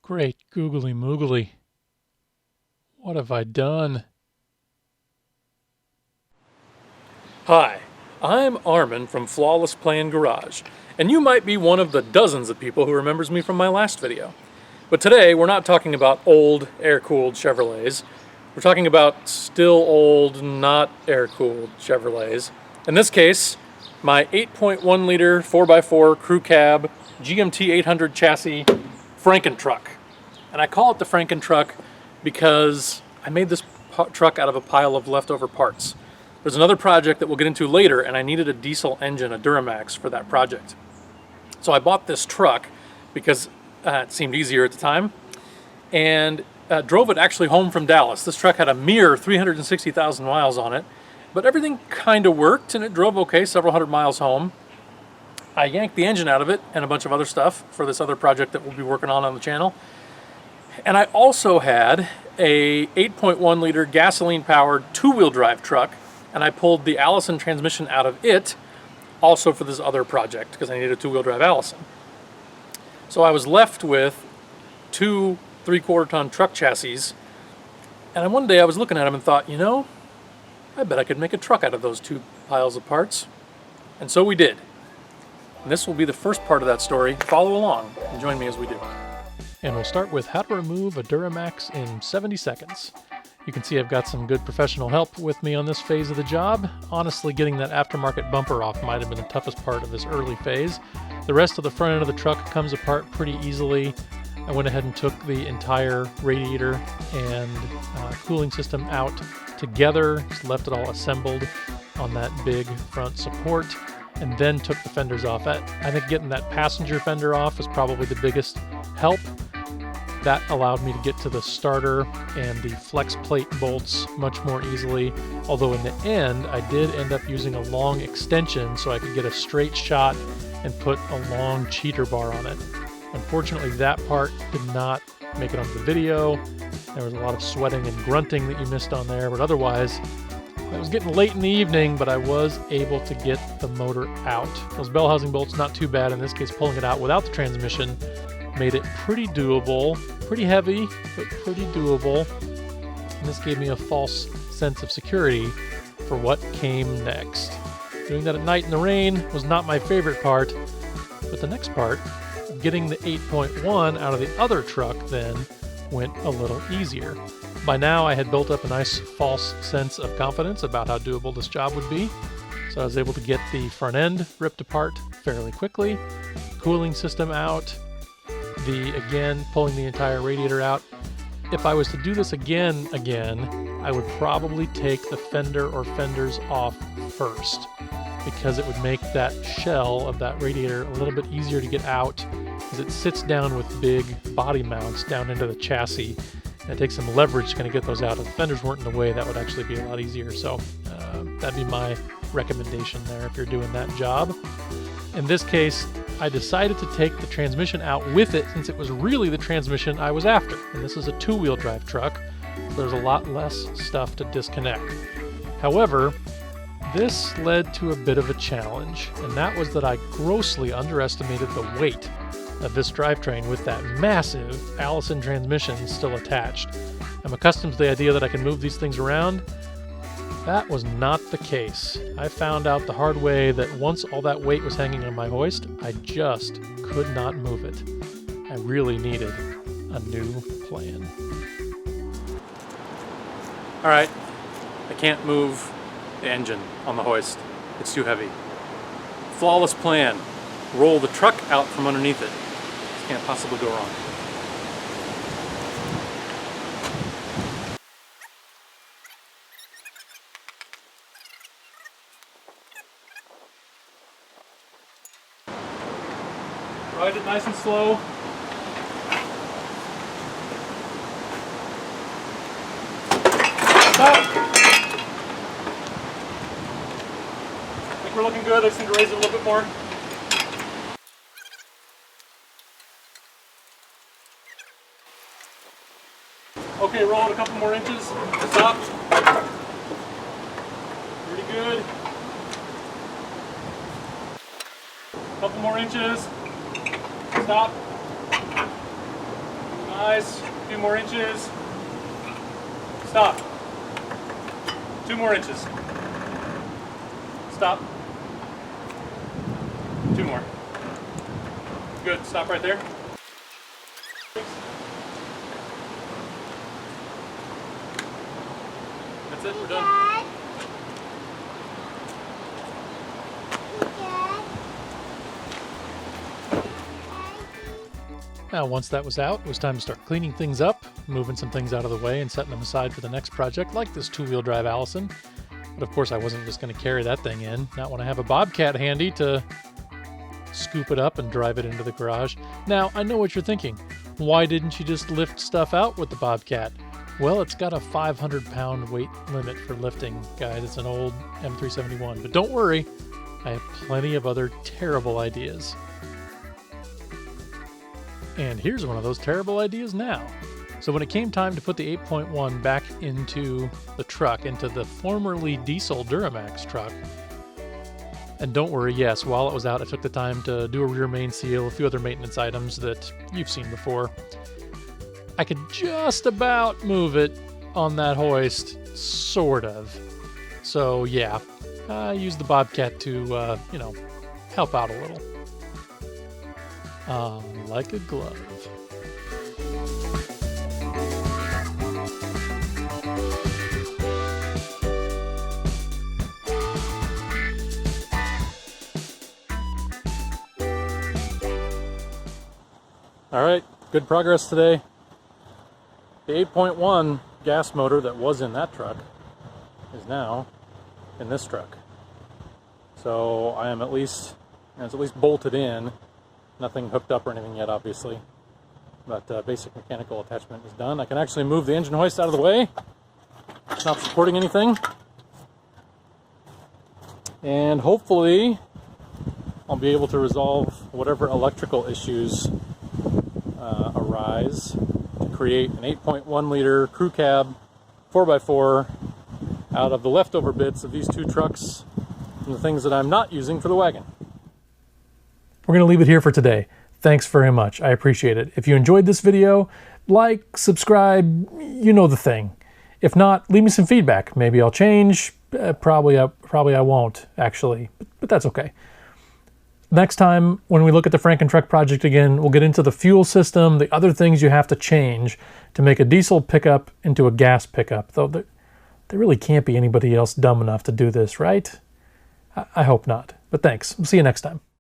Great googly moogly. What have I done? Hi, I'm Armin from Flawless Plan Garage, and you might be one of the dozens of people who remembers me from my last video. But today we're not talking about old air-cooled Chevrolets. We're talking about still old, not air-cooled Chevrolets. In this case, my 8.1 liter 4x4 Crew Cab GMT 800 chassis Frankentruck. And I call it the Frankentruck because I made this truck out of a pile of leftover parts. There's another project that we'll get into later, and I needed a diesel engine, a Duramax, for that project. So I bought this truck because it seemed easier at the time, and drove it actually home from Dallas. This truck had a mere 360,000 miles on it, but everything kind of worked, and it drove okay, several hundred miles home. I yanked the engine out of it and a bunch of other stuff for this other project that we'll be working on the channel. And I also had a 8.1 liter gasoline-powered two-wheel drive truck, and I pulled the Allison transmission out of it, also for this other project, because I needed a two-wheel drive Allison. So I was left with two 3/4 ton truck chassis, and one day I was looking at them and thought, you know, I bet I could make a truck out of those two piles of parts. And so we did. And this will be the first part of that story. Follow along and join me as we do. And we'll start with how to remove a Duramax in 70 seconds. You can see I've got some good professional help with me on this phase of the job. Honestly, getting that aftermarket bumper off might have been the toughest part of this early phase. The rest of the front end of the truck comes apart pretty easily. I went ahead and took the entire radiator and cooling system out together, just left it all assembled on that big front support, and then took the fenders off. I think getting that passenger fender off was probably the biggest help. That allowed me to get to the starter and the flex plate bolts much more easily, although in the end I did end up using a long extension so I could get a straight shot and put a long cheater bar on it. Unfortunately, that part did not make it onto the video. There was a lot of sweating and grunting that you missed on there, but otherwise it was getting late in the evening, but I was able to get the motor out. Those bell housing bolts, not too bad. In this case, pulling it out without the transmission made it pretty doable. Pretty heavy, but pretty doable. And this gave me a false sense of security for what came next. Doing that at night in the rain was not my favorite part, but the next part, getting the 8.1 out of the other truck, then went a little easier. By now I had built up a nice false sense of confidence about how doable this job would be, so I was able to get the front end ripped apart fairly quickly, cooling system out, again pulling the entire radiator out. If I was to do this again, I would probably take the fender or fenders off first, because it would make that shell of that radiator a little bit easier to get out, because it sits down with big body mounts down into the chassis, and it takes some leverage to kind of get those out. If the fenders weren't in the way, that would actually be a lot easier. So that'd be my recommendation there if you're doing that job. In this case, I decided to take the transmission out with it, since it was really the transmission I was after. And this is a two-wheel drive truck, so there's a lot less stuff to disconnect. However, this led to a bit of a challenge, and that was that I grossly underestimated the weight of this drivetrain with that massive Allison transmission still attached. I'm accustomed to the idea that I can move these things around. That was not the case. I found out the hard way that once all that weight was hanging on my hoist, I just could not move it. I really needed a new plan. All right, I can't move the engine on the hoist. It's too heavy. Flawless plan. Roll the truck out from underneath it. This can't possibly go wrong. Ride it nice and slow. Stop. I think we're looking good. I just need to raise it a little bit more. Okay, roll it a couple more inches. Stop. Pretty good. Couple more inches. Stop. Nice. A few more inches. Stop. 2 more inches. Stop. 2 more. Good. Stop right there. That's it. We're done. Now, once that was out, it was time to start cleaning things up, moving some things out of the way and setting them aside for the next project, like this 2-wheel drive Allison. But of course, I wasn't just going to carry that thing in, not when I have a Bobcat handy to scoop it up and drive it into the garage. Now, I know what you're thinking. Why didn't you just lift stuff out with the Bobcat? Well, it's got a 500-pound weight limit for lifting, guys. It's an old M371. But don't worry, I have plenty of other terrible ideas. And here's one of those terrible ideas now. So when it came time to put the 8.1 back into the truck, into the formerly diesel Duramax truck, and don't worry, yes, while it was out, I took the time to do a rear main seal, a few other maintenance items that you've seen before. I could just about move it on that hoist, sort of. So yeah, I used the Bobcat to, help out a little. Like a glove. All right, good progress today. The 8.1 gas motor that was in that truck is now in this truck. So I am it's at least bolted in. Nothing hooked up or anything yet, obviously, but basic mechanical attachment is done. I can actually move the engine hoist out of the way. It's not supporting anything. And hopefully I'll be able to resolve whatever electrical issues arise to create an 8.1 liter crew cab 4x4 out of the leftover bits of these 2 trucks and the things that I'm not using for the wagon. We're going to leave it here for today. Thanks very much. I appreciate it. If you enjoyed this video, like, subscribe, you know the thing. If not, leave me some feedback. Maybe I'll change. Probably I won't, actually, but that's okay. Next time, when we look at the Frankentruck project again, we'll get into the fuel system, the other things you have to change to make a diesel pickup into a gas pickup. Though there really can't be anybody else dumb enough to do this, right? I hope not. But thanks. We'll see you next time.